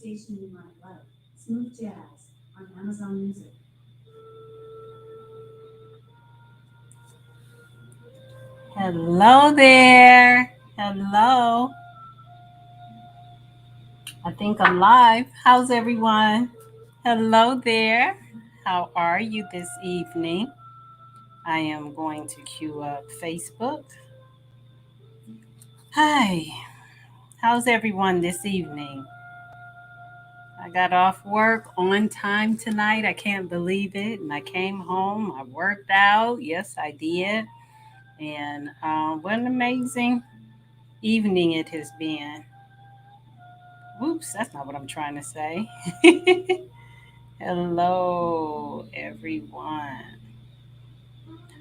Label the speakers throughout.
Speaker 1: station you might love, smooth jazz on Amazon Music. Hello there. Hello. I think I'm live. How's everyone? Hello there. How are you this evening? I am going to queue up Facebook. Hi. How's everyone this evening? I got off work on time tonight. I can't believe it. And I came home. I worked out. Yes, I did. And what an amazing evening it has been. Whoops, that's not what I'm trying to say. Hello, everyone.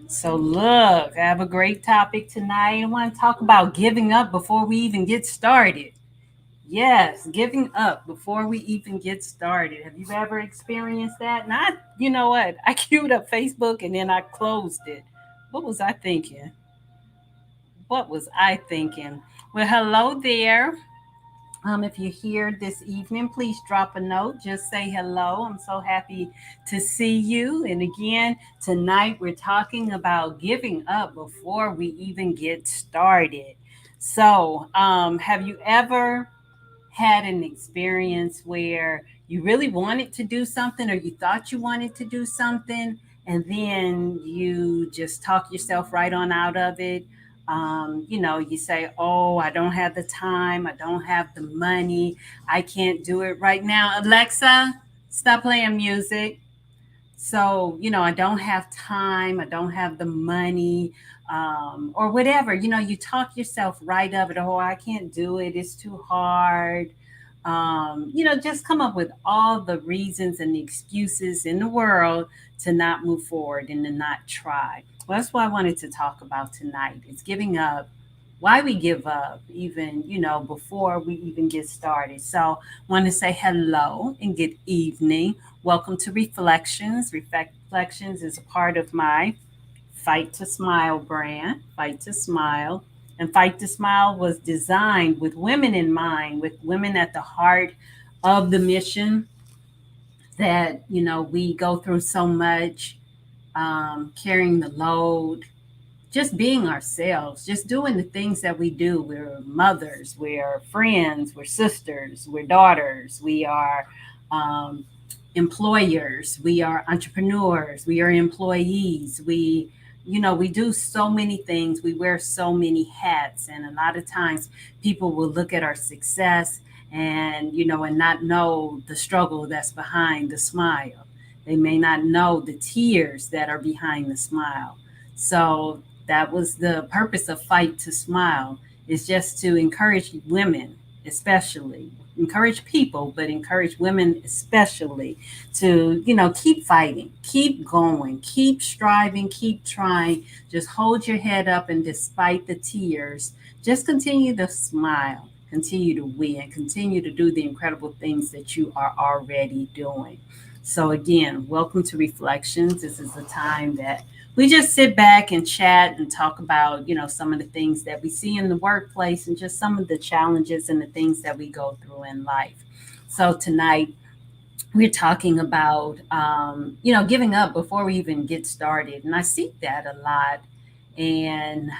Speaker 1: So, look, I have a great topic tonight. I want to talk about giving up before we even get started. Yes, giving up before we even get started. Have you ever experienced that? Not, you know what? I queued up Facebook and then I closed it. What was I thinking? What was I thinking? Well, hello there. If you're here this evening, please drop a note. Just say hello. I'm so happy to see you. And again, tonight we're talking about giving up before we even get started. So, have you ever had an experience where you really wanted to do something or you thought you wanted to do something and then you just talk yourself right on out of it? You say, oh, I don't have the time, I don't have the money, I can't do it right now. Alexa, stop playing music. So, I don't have time, I don't have the money, or whatever. You talk yourself right of it. Oh, I can't do it, it's too hard. Just come up with all the reasons and the excuses in the world to not move forward and to not try. Well, that's what I wanted to talk about tonight. It's giving up, why we give up, even, before we even get started. So, want to say hello and good evening. Welcome to Reflections. Reflections is a part of my Fight to Smile brand, Fight to Smile. And Fight to Smile was designed with women in mind, with women at the heart of the mission that, we go through so much, carrying the load, just being ourselves, just doing the things that we do. We're mothers, we're friends, we're sisters, we're daughters, we are um, employers, we are entrepreneurs, we are employees. We do so many things. We wear so many hats. And a lot of times people will look at our success and not know the struggle that's behind the smile. They may not know the tears that are behind the smile. So that was the purpose of Fight to Smile, is just to encourage women, especially encourage people, but encourage women especially to, keep fighting, keep going, keep striving, keep trying. Just hold your head up, and despite the tears, just continue to smile, continue to win, continue to do the incredible things that you are already doing. So, again, welcome to Reflections. This is a time that we just sit back and chat and talk about, some of the things that we see in the workplace and just some of the challenges and the things that we go through in life. So, tonight, we're talking about, giving up before we even get started. And I see that a lot. And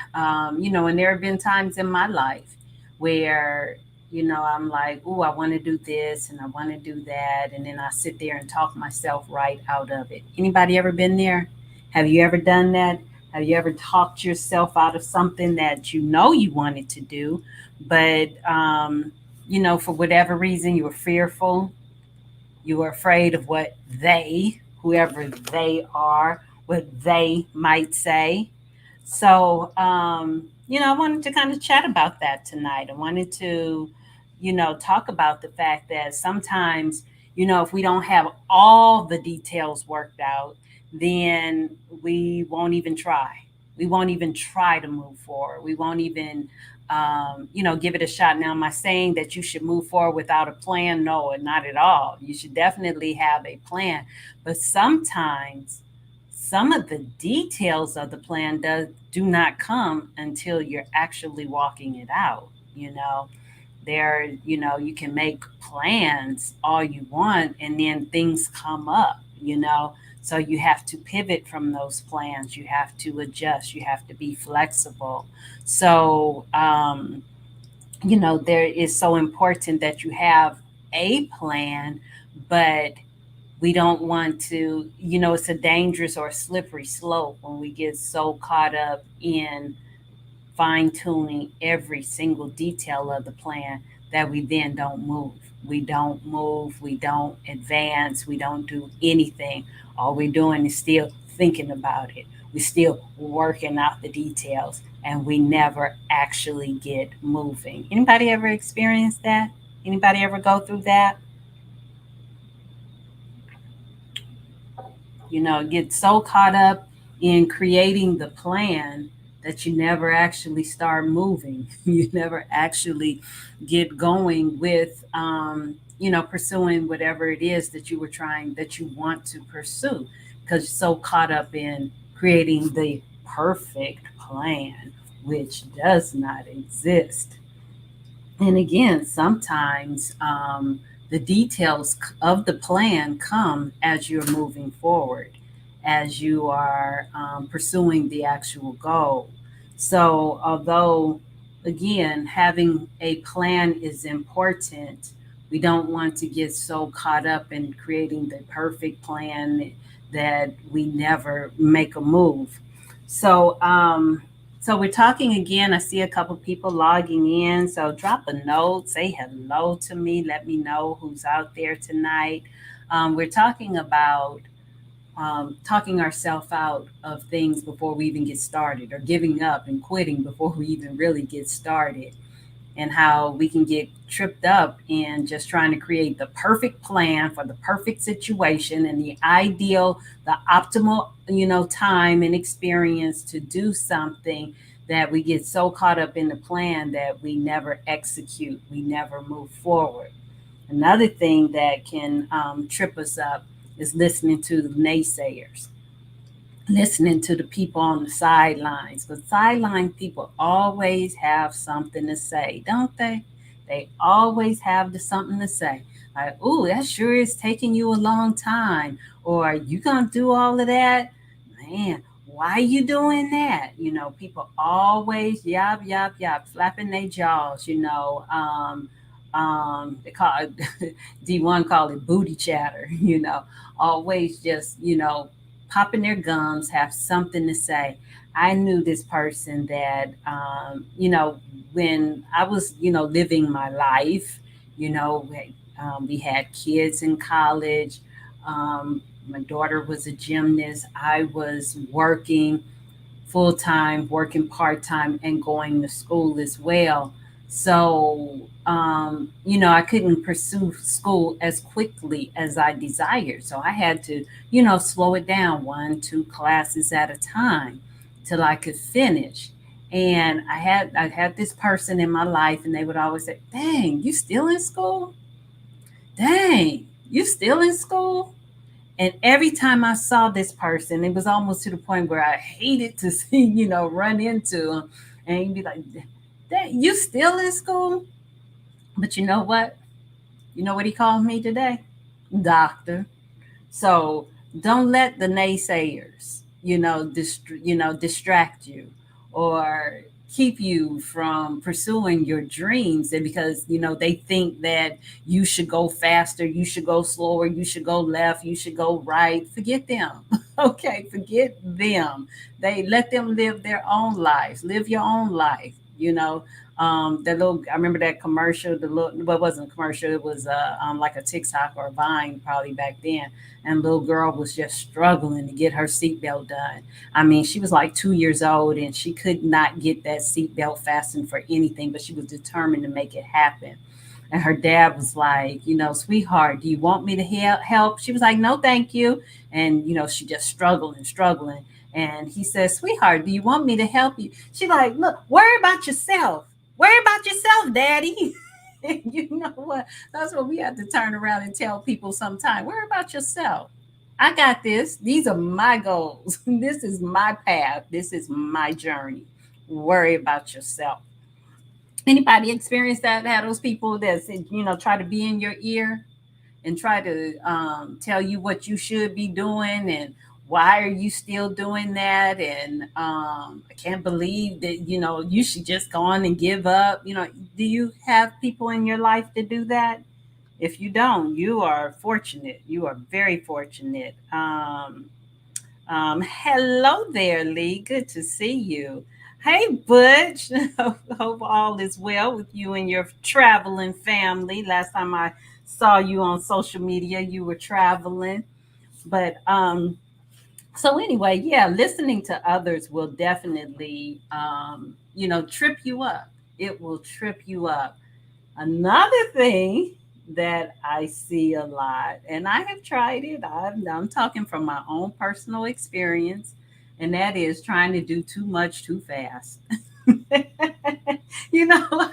Speaker 1: there have been times in my life where, I'm like, oh, I want to do this and I want to do that. And then I sit there and talk myself right out of it. Anybody ever been there? Have you ever done that? Have you ever talked yourself out of something that you wanted to do, but, for whatever reason, you were fearful, you were afraid of what whoever they are, what they might say. So, I wanted to kind of chat about that tonight. I wanted to, talk about the fact that sometimes, if we don't have all the details worked out, then we won't even try. We won't even try to move forward. We won't even, give it a shot. Now, am I saying that you should move forward without a plan? No, not at all. You should definitely have a plan. But sometimes some of the details of the plan do not come until you're actually walking it out. There, you can make plans all you want, and then things come up, so you have to pivot from those plans. You have to adjust. You have to be flexible. So, there is so important that you have a plan, but we don't want to, it's a dangerous or slippery slope when we get so caught up in fine tuning every single detail of the plan that we then don't move. We don't move, we don't advance, we don't do anything. All we're doing is still thinking about it. We're still working out the details, and we never actually get moving. Anybody ever experienced that? Anybody ever go through that? Get so caught up in creating the plan that you never actually start moving. You never actually get going with, pursuing whatever it is that that you want to pursue, because you're so caught up in creating the perfect plan, which does not exist. And again, sometimes the details of the plan come as you're moving forward, as you are pursuing the actual goal. So, although, again, having a plan is important, we don't want to get so caught up in creating the perfect plan that we never make a move. So, so we're talking again. I see a couple people logging in. So drop a note, say hello to me, let me know who's out there tonight. We're talking about talking ourselves out of things before we even get started, or giving up and quitting before we even really get started, and how we can get tripped up in just trying to create the perfect plan for the perfect situation and the ideal, the optimal, time and experience to do something, that we get so caught up in the plan that we never execute, we never move forward. Another thing that can trip us up is listening to the naysayers, listening to the people on the sidelines. But sideline people always have something to say, don't they? They always have something to say. Like, "Ooh, that sure is taking you a long time." Or, "You gonna do all of that? Man, why are you doing that?" People always yap, yap, yap, flapping their jaws, they call it, D1 call it booty chatter, always just, popping their gums, have something to say. I knew this person that, when I was, living my life, we had kids in college. My daughter was a gymnast. I was working full time, working part time, and going to school as well. So, I couldn't pursue school as quickly as I desired. So I had to, slow it down, one, two classes at a time till I could finish. And I had this person in my life, and they would always say, "Dang, you still in school? Dang, you still in school?" And every time I saw this person, it was almost to the point where I hated to see, run into him. And he'd be like, "That you still in school?" But you know what? You know what he called me today? Doctor. So don't let the naysayers, distract you, or keep you from pursuing your dreams. And because, they think that you should go faster, you should go slower, you should go left, you should go right. Forget them. Okay, forget them. They let them live their own lives. Live your own life. The little, I remember that commercial, the little, well, it wasn't a commercial, it was like a TikTok or a Vine probably back then, and little girl was just struggling to get her seatbelt done. I mean, she was like 2 years old, and she could not get that seatbelt fastened for anything, but she was determined to make it happen. And her dad was like, "Sweetheart, do you want me to help?" She was like, "No, thank you." And, she just struggling, struggling. And he says, "Sweetheart, do you want me to help you?" She like, "Look, worry about yourself. Worry about yourself, daddy." You know what? That's what we have to turn around and tell people sometime. Worry about yourself. I got this. These are my goals. This is my path. This is my journey. Worry about yourself. Anybody experience that? Have those people that try to be in your ear and try to tell you what you should be doing and why are you still doing that? And I can't believe that you should just go on and give up. Do you have people in your life to do that? If you don't, you are fortunate. You are very fortunate. Hello there, Lee. Good to see you. Hey, Butch. Hope all is well with you and your traveling family. Last time I saw you on social media, you were traveling. But so anyway, yeah, listening to others will definitely, trip you up. It will trip you up. Another thing that I see a lot, and I have tried it, I'm talking from my own personal experience, and that is trying to do too much too fast. you know,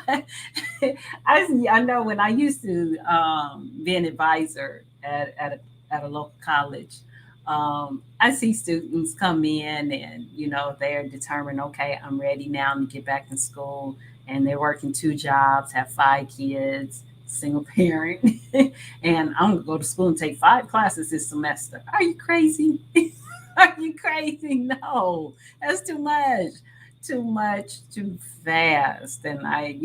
Speaker 1: I know when I used to be an advisor at a local college, I see students come in and, they're determined, okay, I'm ready now to get back in school. And they're working two jobs, have five kids, single parent, and I'm going to go to school and take five classes this semester. Are you crazy? Are you crazy? No, that's too much. Too much, too fast. And I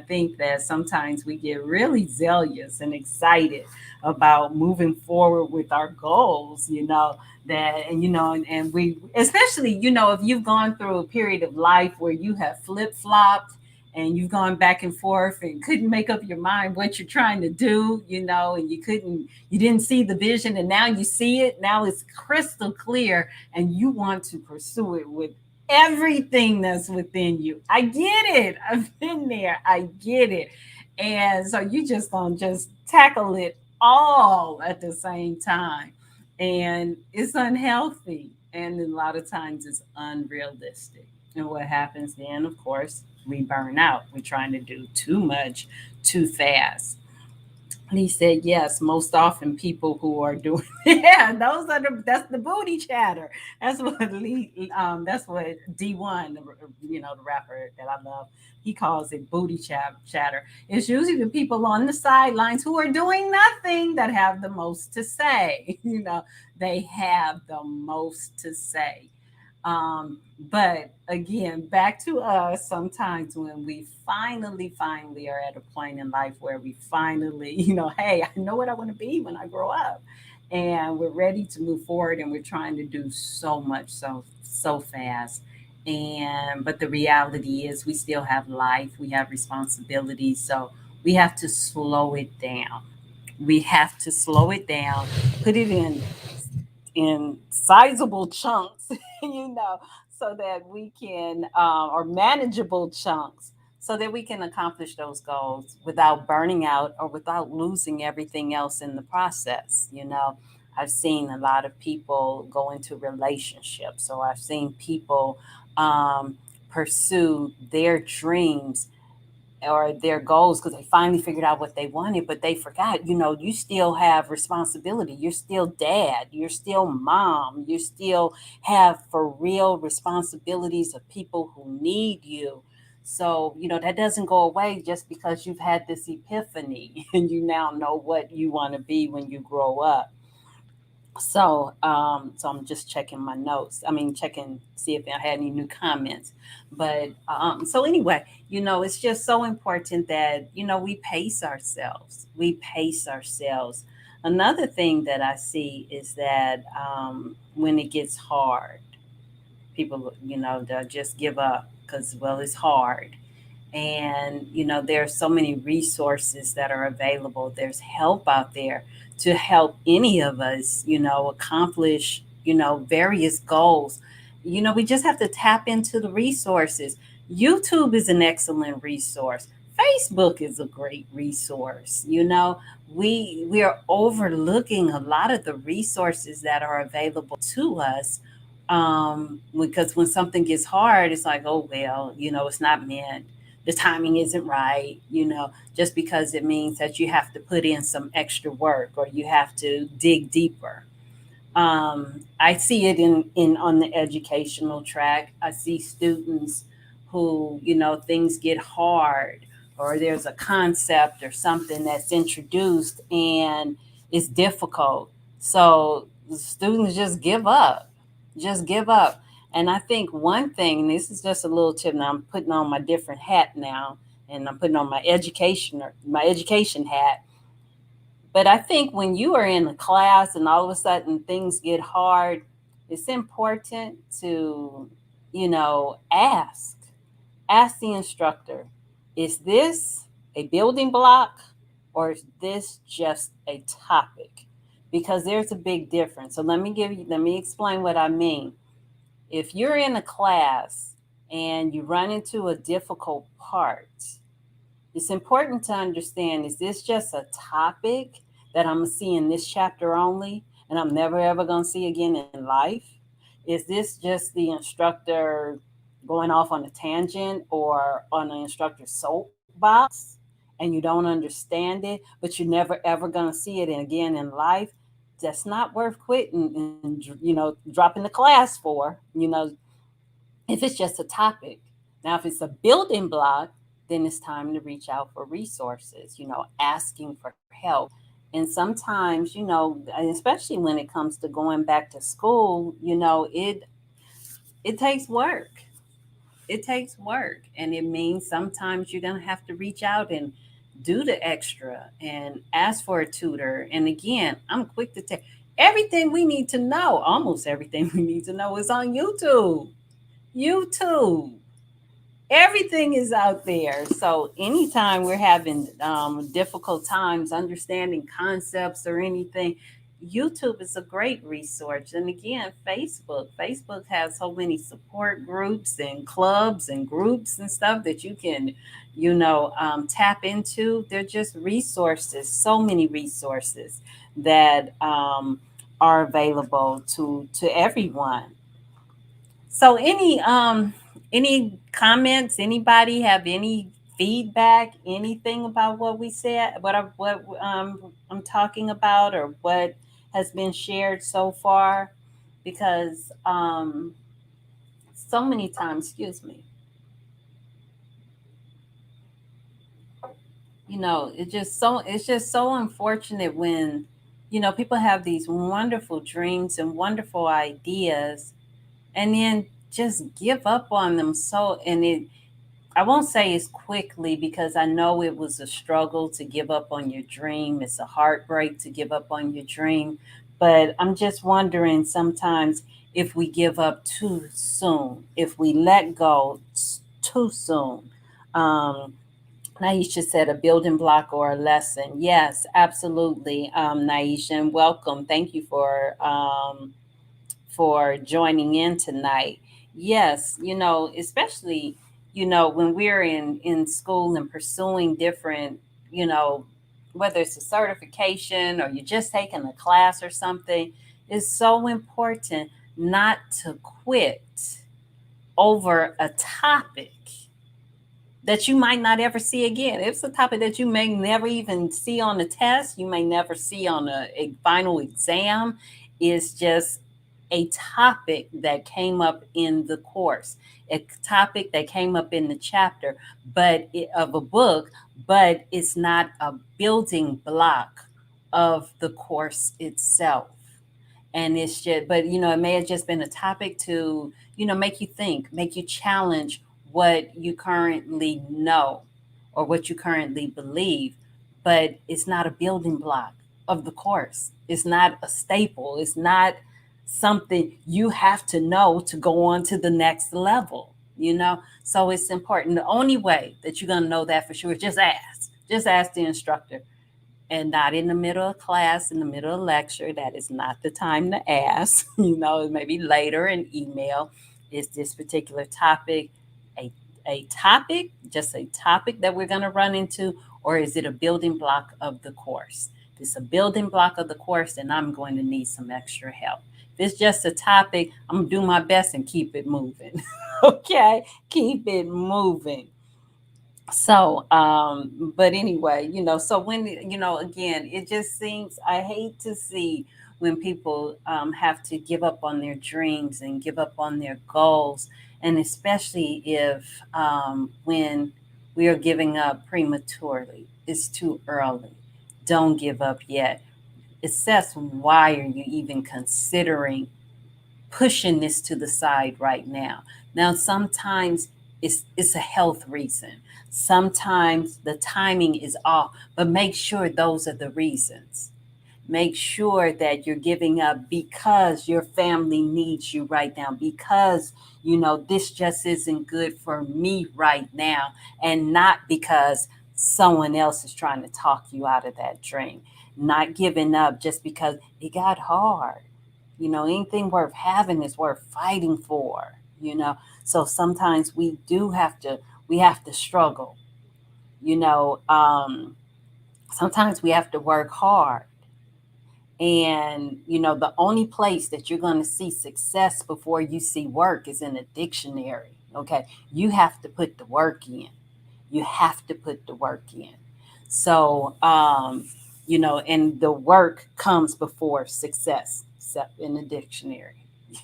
Speaker 1: think that sometimes we get really zealous and excited about moving forward with our goals, and we, especially, if you've gone through a period of life where you have flip flopped and you've gone back and forth and couldn't make up your mind what you're trying to do, and you didn't see the vision and now you see it. Now it's crystal clear and you want to pursue it with everything that's within you. I get it. I've been there. I get it. And so you just gonna just tackle it all at the same time. And it's unhealthy. And a lot of times it's unrealistic. And what happens then, of course, we burn out. We're trying to do too much too fast. And he said, yes, most often people who are doing, yeah, that's the booty chatter. That's what D1, the rapper that I love, he calls it booty chatter. It's usually the people on the sidelines who are doing nothing that have the most to say. They have the most to say. But again, back to us sometimes when we finally are at a point in life where we finally, hey, I know what I want to be when I grow up. And we're ready to move forward and we're trying to do so much so fast. And but the reality is we still have life, we have responsibilities. So we have to slow it down. We have to slow it down, put it in sizable chunks, so that we can, or manageable chunks, so that we can accomplish those goals without burning out or without losing everything else in the process. I've seen a lot of people go into relationships, or I've seen people um, pursue their dreams or their goals because they finally figured out what they wanted, but they forgot, you still have responsibility. You're still dad, you're still mom, you still have for real responsibilities of people who need you. So, that doesn't go away just because you've had this epiphany and you now know what you want to be when you grow up. So I'm just checking my notes. I mean, checking see if I had any new comments. But so anyway, it's just so important that we pace ourselves. We pace ourselves. Another thing that I see is that when it gets hard, people they'll just give up because well, it's hard. And there are so many resources that are available. There's help out there to help any of us accomplish various goals. We just have to tap into the resources. YouTube is an excellent resource. Facebook is a great resource. We are overlooking a lot of the resources that are available to us, because when something gets hard, it's like, oh well, it's not meant, the timing isn't right, just because it means that you have to put in some extra work or you have to dig deeper. I see it in on the educational track. I see students who, things get hard, or there's a concept or something that's introduced and it's difficult. So students just give up, just give up. And I think one thing, this is just a little tip. Now I'm putting on my different hat now, and I'm putting on my education hat. But I think when you are in a class and all of a sudden things get hard, it's important to, ask the instructor, is this a building block or is this just a topic? Because there's a big difference. So let me explain what I mean. If you're in a class and you run into a difficult part, it's important to understand, is this just a topic that I'm going to see in this chapter only and I'm never ever going to see again in life? Is this just the instructor going off on a tangent or on the instructor's soapbox and you don't understand it, but you're never ever going to see it again in life? That's not worth quitting and, dropping the class for. If it's just a topic. Now, if it's a building block, then it's time to reach out for resources, asking for help. And sometimes, especially when it comes to going back to school, it takes work. It takes work. And it means sometimes you're going to have to reach out and do the extra and ask for a tutor. And again, I'm quick to tell everything we need to know, almost everything we need to know is on YouTube. YouTube. Everything is out there. So anytime we're having difficult times understanding concepts or anything, YouTube is a great resource. And again, Facebook has so many support groups and clubs and groups and stuff that you can, tap into. They're just resources, so many resources that are available to everyone. So any comments? Anybody have any feedback? Anything about what we said? What I'm talking about, or what has been shared so far? Because so many times, excuse me, it's just so unfortunate when people have these wonderful dreams and wonderful ideas, and then just give up on them. I won't say it's quickly because I know it was a struggle to give up on your dream. It's a heartbreak to give up on your dream. But I'm just wondering sometimes if we give up too soon, if we let go too soon. Um, Naisha said a building block or a lesson. Yes, absolutely, Naisha, and welcome. Thank you for joining in tonight. Yes, especially, when we're in school and pursuing different, you know, whether it's a certification or you're just taking a class or something, it's so important not to quit over a topic that you might not ever see again. It's a topic that you may never even see on the test, you may never see on a final exam. It's just a topic that came up in the course, a topic that came up in the chapter, of a book, but it's not a building block of the course itself. And it's just, but it may have just been a topic to make you think, make you challenge what you currently know or what you currently believe. But it's not a building block of the course. It's not a staple. It's not something you have to know to go on to the next level. So it's important. The only way that you're going to know that for sure is just ask the instructor, and not in the middle of class, in the middle of lecture. That is not the time to ask. Maybe later in email. Is this particular topic a, a topic, just a topic that we're going to run into, or is it a building block of the course? If it's a building block of the course, then I'm going to need some extra help. If it's just a topic, I'm going to do my best and keep it moving. Okay? Keep it moving. So but anyway, so when again, it just seems, I hate to see when people have to give up on their dreams and give up on their goals, and especially if when We are giving up prematurely. It's too early. Don't give up yet. Assess why are you even considering pushing this to the side right now. Now, sometimes it's a health reason. Sometimes the timing is off, but make sure those are the reasons. Make sure that you're giving up because your family needs you right now, because this just isn't good for me right now, and not because someone else is trying to talk you out of that dream. Not giving up just because it got hard. Anything worth having is worth fighting for. So sometimes we have to struggle. you know um Sometimes we have to work hard. And the only place that you're going to see success before you see work is in a dictionary. Okay, you have to put the work in. You have to put the work in. So and the work comes before success, except in the dictionary.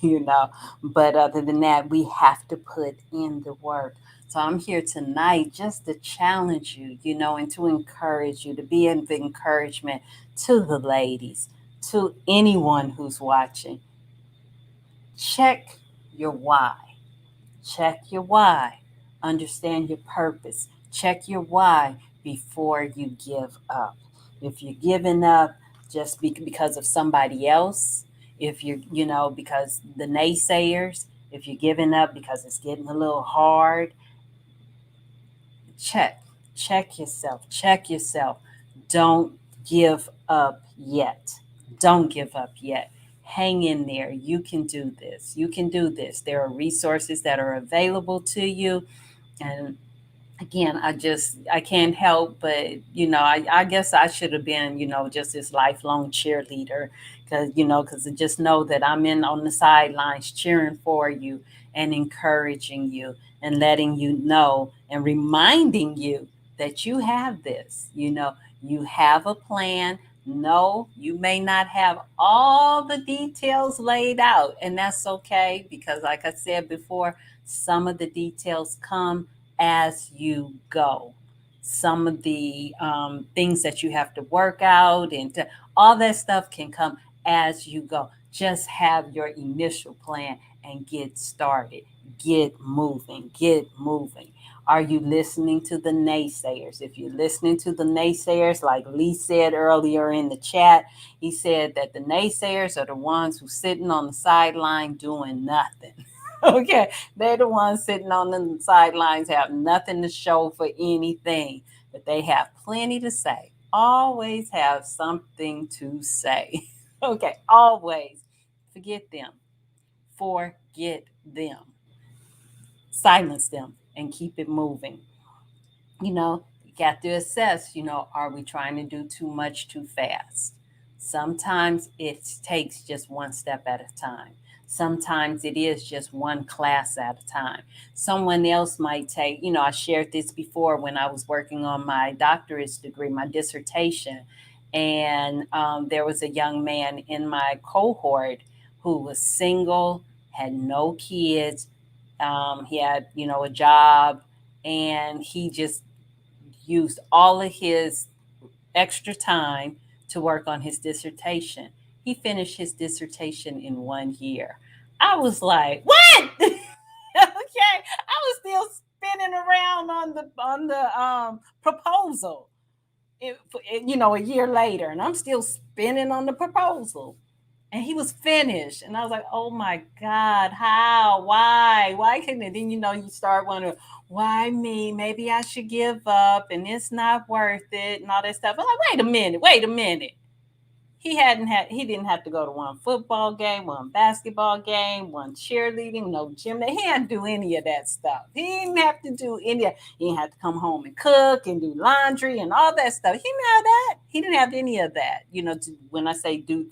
Speaker 1: you know but other than that, we have to put in the work. So I'm here tonight just to challenge you, and to encourage you, to be an encouragement to the ladies, to anyone who's watching. Check your why. Check your why. Understand your purpose. Check your why before you give up. If you're giving up just because of somebody else, if because the naysayers, if you're giving up because it's getting a little hard, check. Check yourself. Check yourself. Don't give up yet. Don't give up yet. Hang in there. You can do this. You can do this. There are resources that are available to you. And again, I can't help but I guess I should have been just this lifelong cheerleader, because I just know that I'm in on the sidelines cheering for you and encouraging you and letting you know and reminding you that you have this. You have a plan. No, you may not have all the details laid out, and that's okay, because like I said before, some of the details come as you go. Some of the things that you have to work out all that stuff can come as you go. Just have your initial plan and get started. Get moving. Get moving. Are you listening to the naysayers? If you're listening to the naysayers, like Lee said earlier in the chat, he said that the naysayers are the ones who sitting on the sideline doing nothing. Okay, they're the ones sitting on the sidelines, have nothing to show for anything, but they have plenty to say. Always have something to say. Okay, always. Forget them. Forget them. Silence them and keep it moving. You got to assess, are we trying to do too much too fast? Sometimes it takes just one step at a time. Sometimes it is just one class at a time. Someone else might take, I shared this before when I was working on my doctorate degree, my dissertation. And there was a young man in my cohort who was single, had no kids. He had, a job, and he just used all of his extra time to work on his dissertation. He finished his dissertation in 1 year. I was like, "What?" Okay, I was still spinning around on the proposal. A year later, and I'm still spinning on the proposal. And he was finished, and I was like, "Oh my God, how? Why couldn't it?" Then you start wondering, why me? Maybe I should give up, and it's not worth it, and all that stuff. I'm like, wait a minute. He didn't have to go to one football game, one basketball game, one cheerleading, no gym. He hadn't do any of that stuff. He didn't have to do any of. He didn't have to come home and cook and do laundry and all that stuff. He didn't have that. He didn't have any of that. When I say do,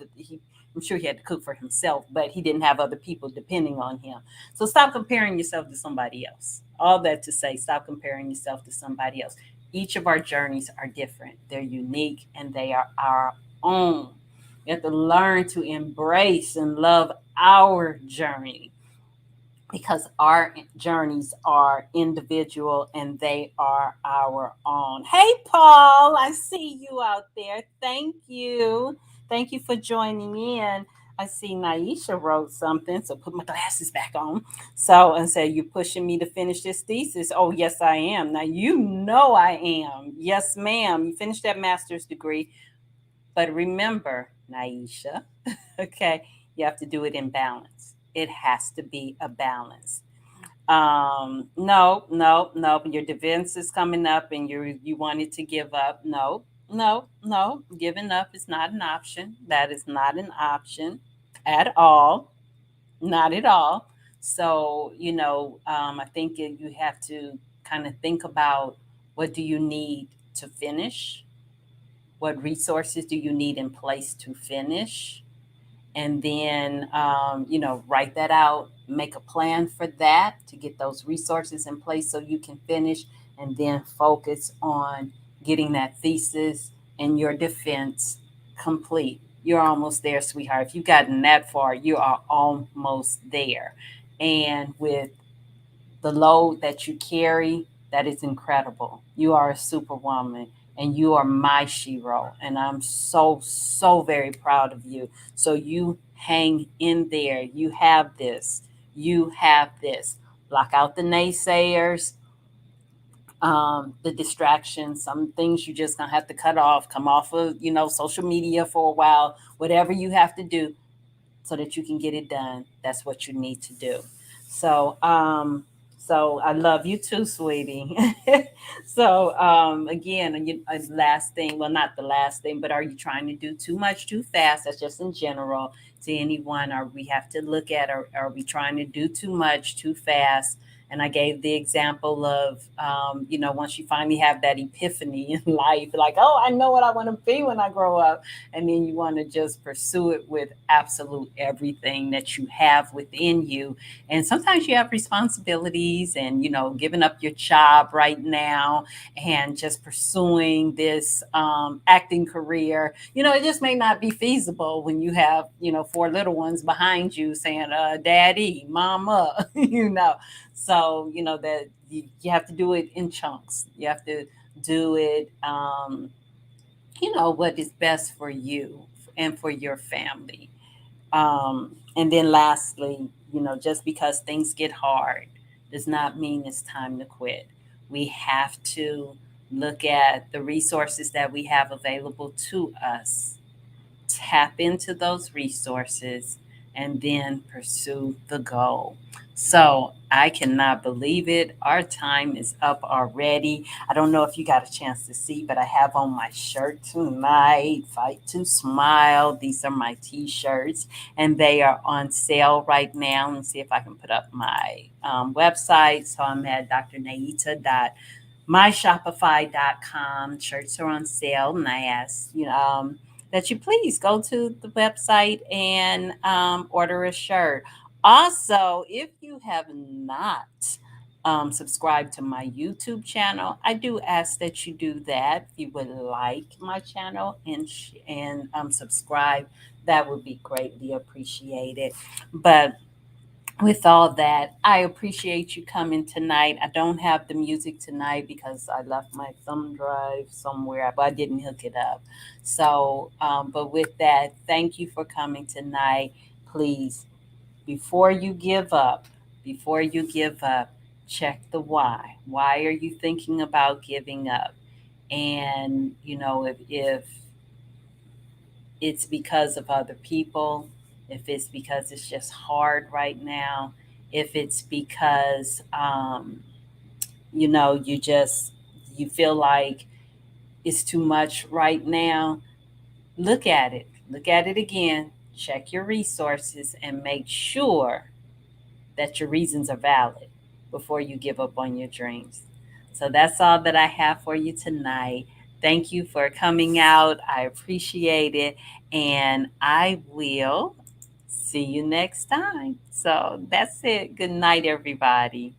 Speaker 1: I'm sure he had to cook for himself, but he didn't have other people depending on him. So stop comparing yourself to somebody else. All that to say, stop comparing yourself to somebody else. Each of our journeys are different. They're unique, and they are our own. We have to learn to embrace and love our journey. because our journeys are individual and they are our own. Hey, Paul, I see you out there. Thank you. Thank you for joining in. I see Naisha wrote something, so put my glasses back on. So, and say, you're pushing me to finish this thesis. Oh, yes, I am. Now, you know I am. Yes, ma'am. You finished that master's degree. But remember, Naisha, okay, you have to do it in balance. It has to be a balance. No, no, no. Your defense is coming up, and you wanted to give up. No, no, no. Giving up is not an option. That is not an option at all. Not at all. So I think you have to kind of think about what do you need to finish. What resources do you need in place to finish? And then write that out, make a plan for that to get those resources in place so you can finish, and then focus on getting that thesis and your defense complete. You're almost there, sweetheart. If you've gotten that far, you are almost there. And with the load that you carry, that is incredible. You are a superwoman, and you are my shiro. And I'm so, so very proud of you. So you hang in there. You have this. You have this. Block out the naysayers, the distractions, some things you just gonna have to cut off, come off of, social media for a while, whatever you have to do so that you can get it done. That's what you need to do. So, so I love you too, sweetie. So, again, last thing, well, not the last thing, but are you trying to do too much too fast? That's just in general to anyone. Or we have to look at, are we trying to do too much too fast? And I gave the example of, once you finally have that epiphany in life, like, oh, I know what I want to be when I grow up, and then you want to just pursue it with absolute everything that you have within you. And sometimes you have responsibilities, and giving up your job right now and just pursuing this acting career, it just may not be feasible when you have four little ones behind you saying daddy, mama, so that you have to do it in chunks. You have to do it what is best for you and for your family. And then lastly, just because things get hard does not mean it's time to quit. We have to look at the resources that we have available to us, tap into those resources, and then pursue the goal. So I cannot believe it. Our time is up already. I don't know if you got a chance to see, but I have on my shirt tonight, Fight to Smile. These are my t shirts, and they are on sale right now. Let me see if I can put up my website. So I'm at drnaita.myshopify.com. Shirts are on sale, and I ask, that you please go to the website and order a shirt. Also, if you have not subscribed to my YouTube channel, I do ask that you do that. If you would like my channel and subscribe, that would be greatly appreciated. But with all that, I appreciate you coming tonight. I don't have the music tonight because I left my thumb drive somewhere, but I didn't hook it up. So, but with that, thank you for coming tonight. Please, before you give up, before you give up, check the why. Why are you thinking about giving up? And, if it's because of other people, if it's because it's just hard right now, if it's because you just you feel like it's too much right now, look at it. Look at it again. Check your resources and make sure that your reasons are valid before you give up on your dreams. So that's all that I have for you tonight. Thank you for coming out. I appreciate it. And I will see you next time. So that's it. Good night, everybody.